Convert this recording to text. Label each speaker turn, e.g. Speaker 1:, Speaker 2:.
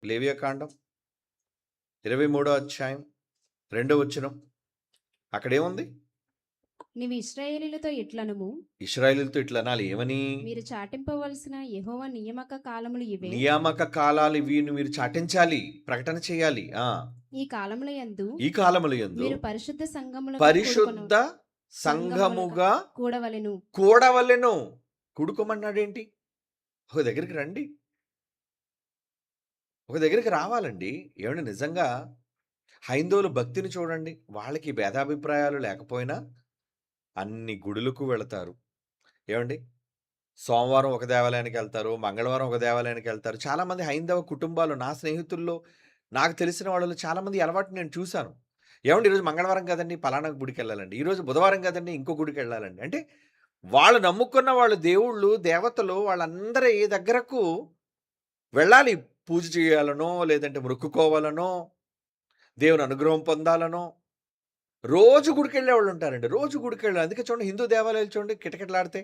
Speaker 1: లేవియాకాండం 23 అధ్యాయం 2 వచనం. అక్కడేముంది?
Speaker 2: నీవు ఇశ్రాయేలీయులతో ఇట్లనుము,
Speaker 1: ఇశ్రాయేలీయులతో ఇట్లా అనాలి. ఏమని?
Speaker 2: మీరు చాటింపవలసిన యెహోవా నియామక కాలములు ఇవే.
Speaker 1: నియామక కాలాలు ఇవి మీరు చాటించాలి, ప్రకటన చేయాలి.
Speaker 2: ఈ కాలముల యందు
Speaker 1: ఈ కాలముల యందు
Speaker 2: మీరు పరిశుద్ధ సంఘములుగా
Speaker 1: పరిశుద్ధ సంఘముగా
Speaker 2: కూడవలెను.
Speaker 1: కూడవలెను. కూడుకోమన్నాడేంటి? ఒక దగ్గరికి రండి, ఒక దగ్గరికి రావాలండి. ఏమండి, నిజంగా హైందవుల భక్తిని చూడండి. వాళ్ళకి భేదాభిప్రాయాలు లేకపోయినా అన్ని గుడులకు వెళతారు. ఏవండి, సోమవారం ఒక దేవాలయానికి వెళ్తారు, మంగళవారం ఒక దేవాలయానికి వెళ్తారు. చాలామంది హైందవ కుటుంబాలు నా స్నేహితుల్లో, నాకు తెలిసిన వాళ్ళలో చాలామంది అలవాటు నేను చూశాను. ఏవండి, ఈరోజు మంగళవారం కదండి పలానా గుడికి వెళ్ళాలండి, ఈరోజు బుధవారం కదండి ఇంకో గుడికి వెళ్ళాలండి. అంటే వాళ్ళు నమ్ముకున్న వాళ్ళు దేవుళ్ళు, దేవతలు వాళ్ళందరి దగ్గరకు వెళ్ళాలి. పూజ చేయాలనో, లేదంటే మొక్కుకోవాలనో, దేవుని అనుగ్రహం పొందాలనో రోజు గుడికెళ్ళేవాళ్ళు ఉంటారండి. రోజు గుడికెళ్ళాలి. అందుకే చూడండి హిందూ దేవాలయాలు చూడండి కిటకిటలాడితే